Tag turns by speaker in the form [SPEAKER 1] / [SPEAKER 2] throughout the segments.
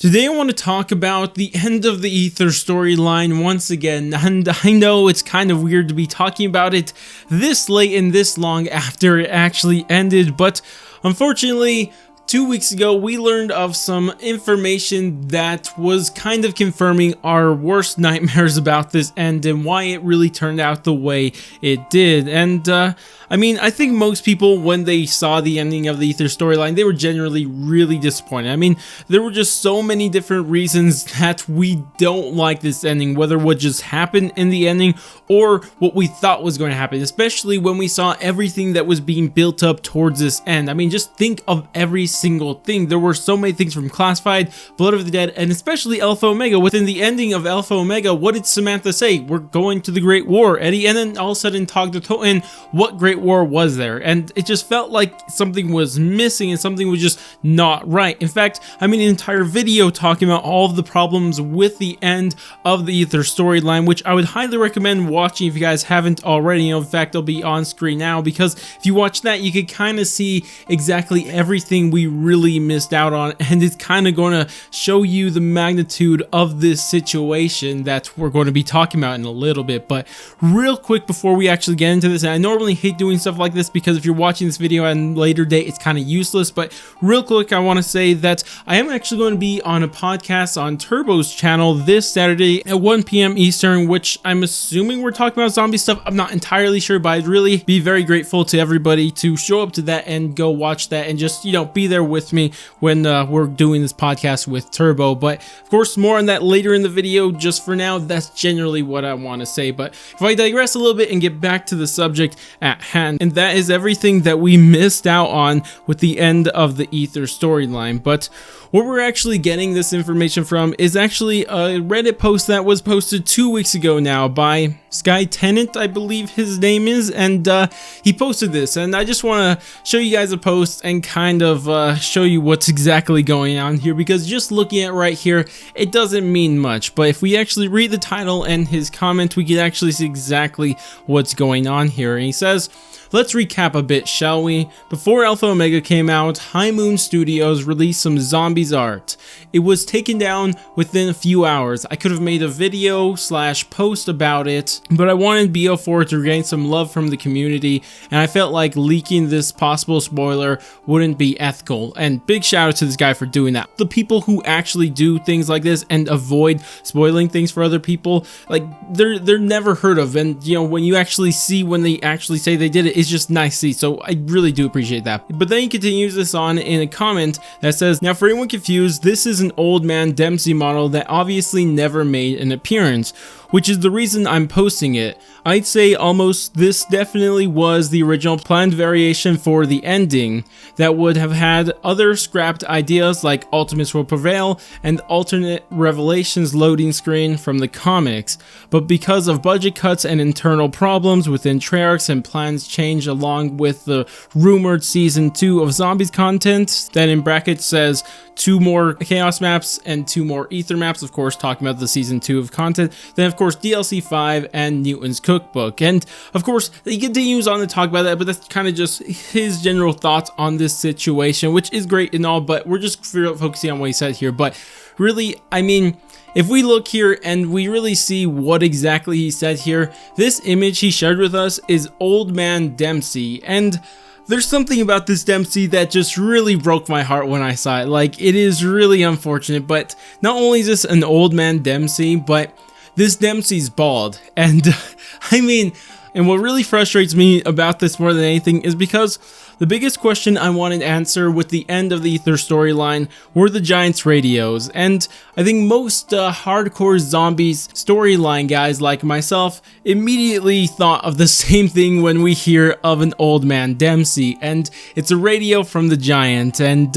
[SPEAKER 1] Today I want to talk about the end of the Aether storyline once again, and I know it's kind of weird to be talking about it this late and this long after it actually ended, but unfortunately 2 weeks ago we learned of some information that was kind of confirming our worst nightmares about this end and why it really turned out the way it did. And I mean, I think most people, when they saw the ending of the Aether storyline, they were generally really disappointed. I mean, there were just so many different reasons that we don't like this ending, whether what just happened in the ending or what we thought was going to happen, especially when we saw everything that was being built up towards this end. I mean, just think of every single thing. There were so many things from Classified, Blood of the Dead, and especially Alpha Omega. Within the ending of Alpha Omega, what did Samantha say? We're going to the Great War, Eddie, and then all of a sudden Tog the Toten, what Great War was there? And it just felt like something was missing and something was just not right. In fact, I made an entire video talking about all of the problems with the end of the Aether storyline, which I would highly recommend watching if you guys haven't already. In fact, they'll be on screen now, because if you watch that, you could kind of see exactly everything we really missed out on, and it's kind of going to show you the magnitude of this situation that we're going to be talking about in a little bit. But real quick before we actually get into this, and I normally hate doing stuff like this because if you're watching this video at a later date, it's kind of useless, but real quick I want to say that I am actually going to be on a podcast on Turbo's channel this Saturday at 1 p.m. Eastern, which I'm assuming we're talking about zombie stuff. I'm not entirely sure, but I'd really be very grateful to everybody to show up to that and go watch that and just, you know, be there with me when we're doing this podcast with Turbo. But of course, more on that later in the video. Just for now, that's generally what I want to say. But if I digress a little bit and get back to the subject at hand, and that is everything that we missed out on with the end of the Aether storyline. But where we're actually getting this information from is actually a Reddit post that was posted 2 weeks ago now by Sky Tenant, I believe his name is, and he posted this, and I just want to show you guys a post and kind of show you what's exactly going on here, because just looking at right here, it doesn't mean much, but if we actually read the title and his comment, we can actually see exactly what's going on here. And he says, "Let's recap a bit, shall we? Before Alpha Omega came out, High Moon Studios released some zombies art. It was taken down within a few hours. I could have made a video / post about it, but I wanted BO4 to gain some love from the community, and I felt like leaking this possible spoiler wouldn't be ethical." And big shout out to this guy for doing that. The people who actually do things like this and avoid spoiling things for other people, like they're never heard of, and you know, when you actually see when they actually say they did it, it's just nice to see. So I really do appreciate that. But then he continues this on in a comment that says, "Now for anyone confused, this is an Old Man Dempsey model that obviously never made an appearance, which is the reason I'm posting it. I'd say almost this definitely was the original planned variation for the ending that would have had other scrapped ideas like Ultimates Will Prevail and alternate revelations loading screen from the comics, but because of budget cuts and internal problems within Treyarch and plans changed along with the rumored season 2 of Zombies content, that in brackets says 2 more Chaos maps and 2 more Aether maps, of course talking about the season 2 of content, then of course DLC 5 and Newton's Cookbook." And of course he continues on to talk about that, but that's kind of just his general thoughts on this situation, which is great and all, but we're just focusing on what he said here. But really, I mean, if we look here and we really see what exactly he said here, this image he shared with us is Old Man Dempsey, and there's something about this Dempsey that just really broke my heart when I saw it. Like, it is really unfortunate, but not only is this an Old Man Dempsey, but this Dempsey's bald. And I mean, and what really frustrates me about this more than anything is because the biggest question I wanted to answer with the end of the Aether storyline were the Giants radios, and I think most hardcore zombies storyline guys like myself immediately thought of the same thing when we hear of an Old Man Dempsey, and it's a radio from the Giant, and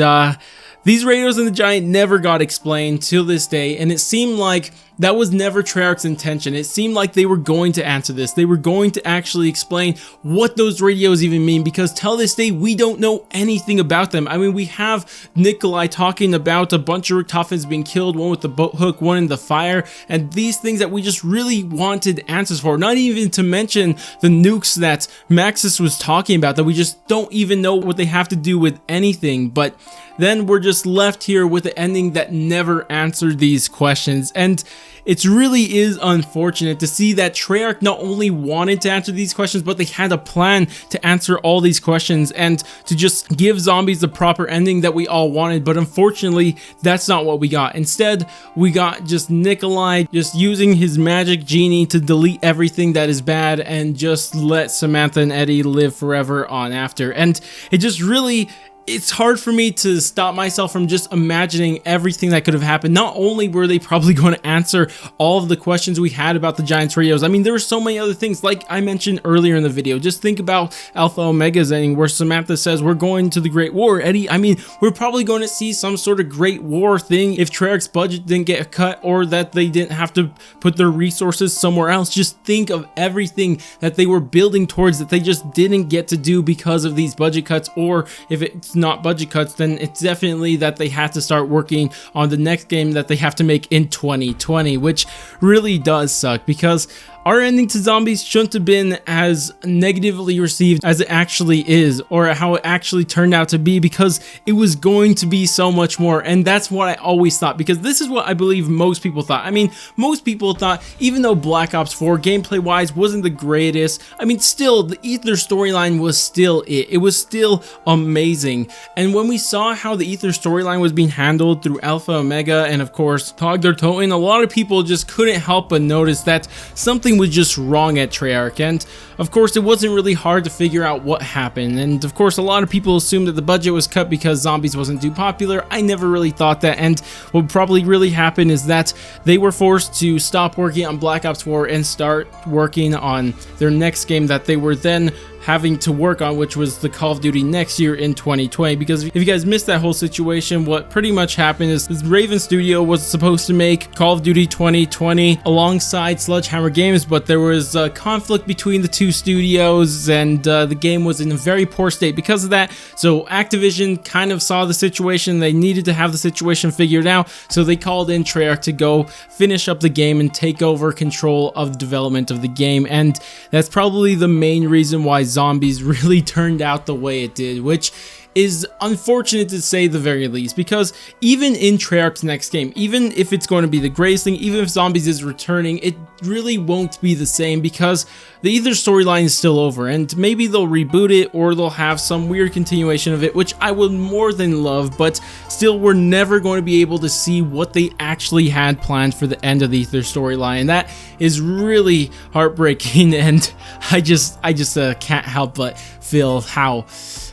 [SPEAKER 1] these radios in the Giant never got explained till this day, and it seemed like that was never Treyarch's intention. It seemed like they were going to answer this. They were going to actually explain what those radios even mean, because till this day, we don't know anything about them. I mean, we have Nikolai talking about a bunch of Richtophens being killed, one with the boat hook, one in the fire, and these things that we just really wanted answers for. Not even to mention the nukes that Maxis was talking about that we just don't even know what they have to do with anything. But then we're just just left here with an ending that never answered these questions. And it really is unfortunate to see that Treyarch not only wanted to answer these questions, but they had a plan to answer all these questions and to just give zombies the proper ending that we all wanted. But unfortunately, that's not what we got. Instead, we got just Nikolai just using his magic genie to delete everything that is bad and just let Samantha and Eddie live forever on after. And it just really... it's hard for me to stop myself from just imagining everything that could have happened. Not only were they probably going to answer all of the questions we had about the Giants radios, I mean, there were so many other things like I mentioned earlier in the video. Just think about Alpha Omega's ending where Samantha says, we're going to the Great War. Eddie, I mean, we're probably going to see some sort of Great War thing if Treyarch's budget didn't get cut or that they didn't have to put their resources somewhere else. Just think of everything that they were building towards that they just didn't get to do because of these budget cuts, or if it's not budget cuts, then it's definitely that they had to start working on the next game that they have to make in 2020, which really does suck because our ending to zombies shouldn't have been as negatively received as it actually is, or how it actually turned out to be, because it was going to be so much more. And that's what I always thought, because this is what I believe most people thought. I mean, most people thought, even though Black Ops 4 gameplay wise wasn't the greatest, I mean, still the Aether storyline was still it was still amazing. And when we saw how the Aether storyline was being handled through Alpha Omega and of course Togder Toten, a lot of people just couldn't help but notice that something was just wrong at Treyarch. And of course, it wasn't really hard to figure out what happened. And of course, a lot of people assumed that the budget was cut because zombies wasn't too popular. I never really thought that. And what probably really happened is that they were forced to stop working on Black Ops 4 and start working on their next game that they were then having to work on, which was the Call of Duty next year in 2020. Because if you guys missed that whole situation, what pretty much happened is this Raven Studio was supposed to make Call of Duty 2020 alongside Sledgehammer Games, but there was a conflict between the two studios and the game was in a very poor state because of that. So Activision kind of saw the situation. They needed to have the situation figured out, so they called in Treyarch to go finish up the game and take over control of the development of the game. And that's probably the main reason why Zombies really turned out the way it did, which is unfortunate to say the very least, because even in Treyarch's next game, even if it's going to be the greatest thing, even if Zombies is returning, it really won't be the same because the Aether storyline is still over, and maybe they'll reboot it or they'll have some weird continuation of it, which I would more than love, but still we're never going to be able to see what they actually had planned for the end of the Aether storyline, and that is really heartbreaking. And I just can't help but feel how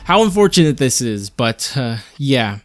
[SPEAKER 1] unfortunate this is, but yeah.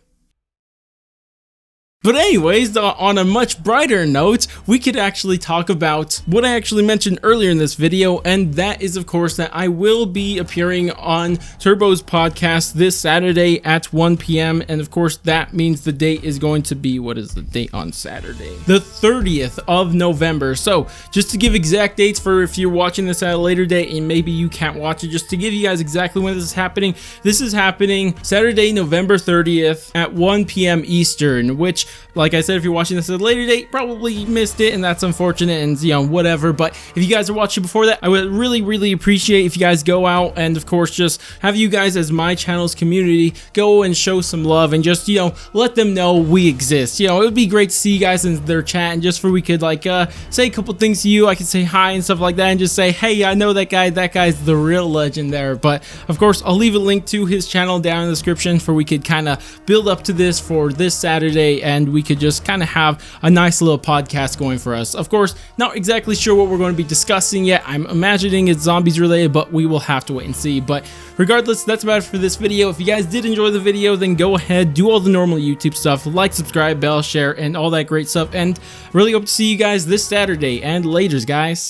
[SPEAKER 1] But anyways, on a much brighter note, we could actually talk about what I actually mentioned earlier in this video, and that is of course that I will be appearing on Turbo's podcast this Saturday at 1 p.m. and of course that means the date is going to be, what is the date on Saturday? The 30th of November. So just to give exact dates for if you're watching this at a later date and maybe you can't watch it, just to give you guys exactly when this is happening Saturday, November 30th at 1 p.m. Eastern, which, like I said, if you're watching this at a later date, probably missed it, and that's unfortunate, and you know, whatever. But if you guys are watching before that, I would really appreciate if you guys go out and of course just have you guys as my channel's community go and show some love and just, you know, let them know we exist. You know, it would be great to see you guys in their chat, and just for we could like say a couple things to you, I could say hi and stuff like that, and just say, hey, I know that guy's the real legend there. But of course, I'll leave a link to his channel down in the description for we could kind of build up to this for this Saturday, and we could just kind of have a nice little podcast going for us. Of course, not exactly sure what we're going to be discussing yet. I'm imagining it's zombies related, but we will have to wait and see. But regardless, that's about it for this video. If you guys did enjoy the video, then go ahead, do all the normal YouTube stuff, like, subscribe, bell, share, and all that great stuff. And really hope to see you guys this Saturday, and laters, guys.